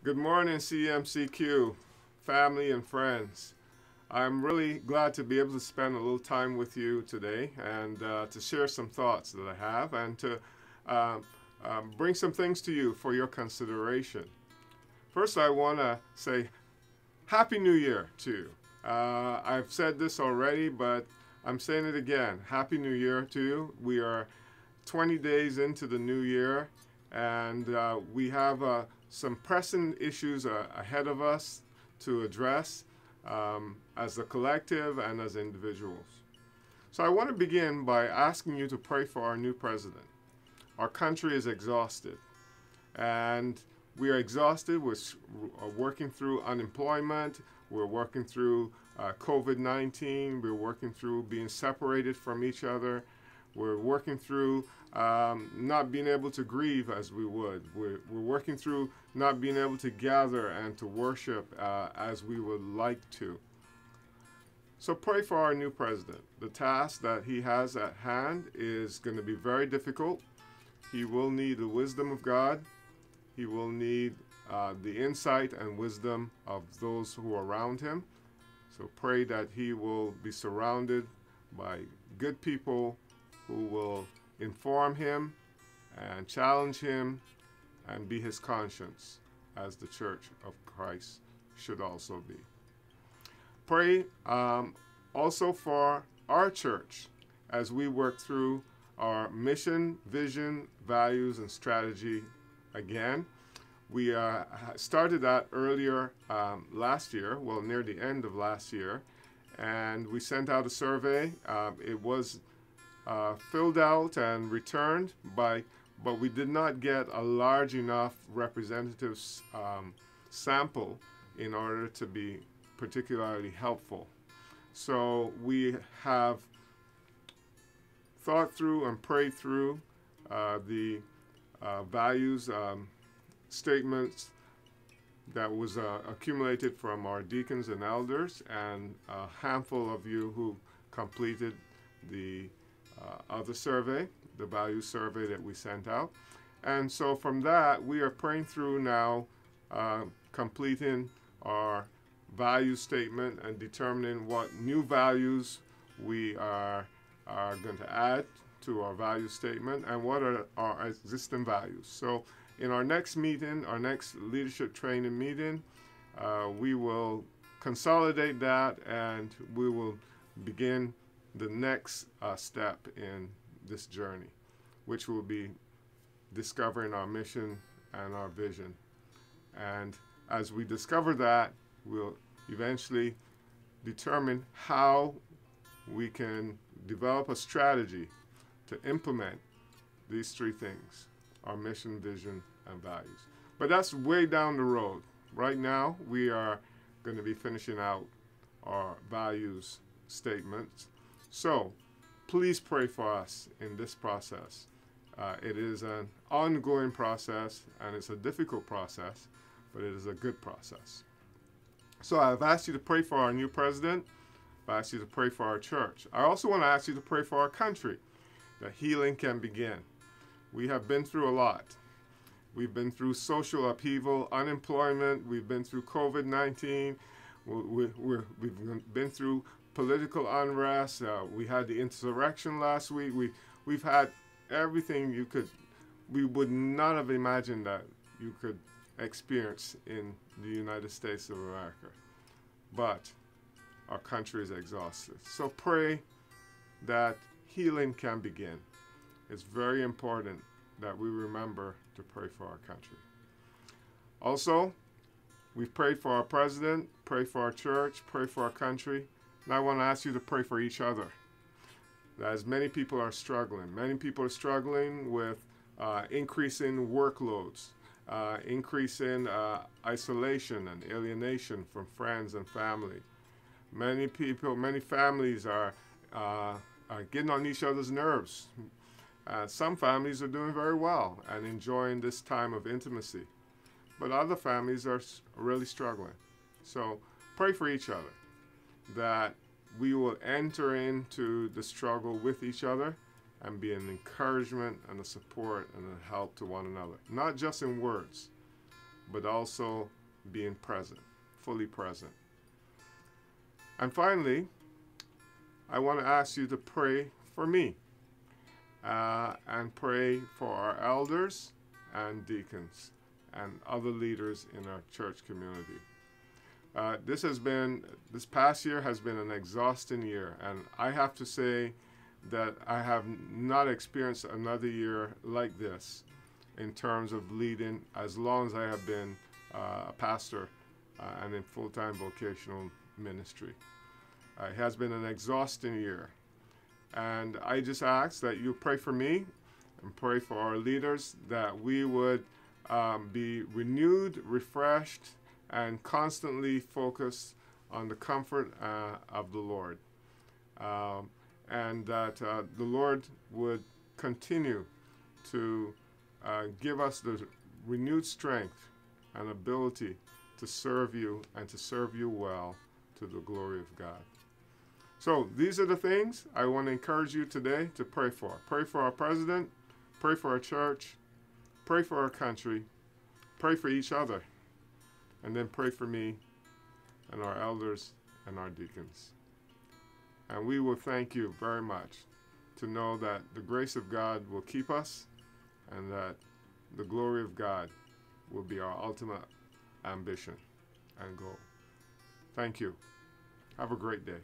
Good morning, CMCQ, family and friends. I'm really glad to be able to spend a little time with you today and to share some thoughts that I have and to bring some things to you for your consideration. First, I want to say Happy New Year to you. I've said this already, but I'm saying it again. Happy New Year to you. We are 20 days into the new year, and we have some pressing issues ahead of us to address as a collective and as individuals. So I want to begin by asking you to pray for our new president. Our country is exhausted, and we are exhausted. We're working through unemployment. We're working through COVID-19. We're working through being separated from each other. We're working through not being able to grieve as we would. We're working through not being able to gather and to worship as we would like to. So pray for our new president. The task that he has at hand is going to be very difficult. He will need the wisdom of God. He will need the insight and wisdom of those who are around him. So pray that he will be surrounded by good people who will inform him and challenge him and be his conscience, as the Church of Christ should also be. Pray also for our church as we work through our mission, vision, values, and strategy again. We started that earlier last year, well, near the end of last year, and we sent out a survey. It was filled out and returned, but we did not get a large enough representative sample in order to be particularly helpful. So we have thought through and prayed through the values statements that was accumulated from our deacons and elders, and a handful of you who completed the other survey, the value survey that we sent out. And so from that, we are praying through now, completing our value statement and determining what new values we are going to add to our value statement and what are our existing values. So in our next meeting, our next leadership training meeting, we will consolidate that and we will begin the next step in this journey, which will be discovering our mission and our vision. And as we discover that, we'll eventually determine how we can develop a strategy to implement these three things: our mission, vision, and values. But that's way down the road. Right now, we are going to be finishing out our values statements. So please pray for us in this process. It is an ongoing process, and it's a difficult process, but it is a good process. So I've asked you to pray for our new president. I've asked you to pray for our church. I also want to ask you to pray for our country, that healing can begin. We have been through a lot. We've been through social upheaval, unemployment. We've been through COVID-19. We've been through political unrest. We had the insurrection last week. We've had everything we would not have imagined that you could experience in the United States of America. But our country is exhausted. So pray that healing can begin. It's very important that we remember to pray for our country. Also, we've prayed for our president, pray for our church, pray for our country. And I want to ask you to pray for each other. As many people are struggling. Many people are struggling with increasing workloads, increasing isolation and alienation from friends and family. Many people, many families are getting on each other's nerves. Some families are doing very well and enjoying this time of intimacy, but other families are really struggling. So pray for each other, that we will enter into the struggle with each other and be an encouragement and a support and a help to one another, not just in words, but also being present, fully present. And finally, I want to ask you to pray for me and pray for our elders and deacons and other leaders in our church community. This past year has been an exhausting year, and I have to say that I have not experienced another year like this in terms of leading as long as I have been a pastor and in full-time vocational ministry. It has been an exhausting year, and I just ask that you pray for me and pray for our leaders, that we would be renewed, refreshed, and constantly focused on the comfort of the Lord. And that the Lord would continue to give us the renewed strength and ability to serve you and to serve you well to the glory of God. So these are the things I want to encourage you today to pray for. Pray for our president, pray for our church, pray for our country, pray for each other, and then pray for me and our elders and our deacons. And we will thank you very much to know that the grace of God will keep us and that the glory of God will be our ultimate ambition and goal. Thank you. Have a great day.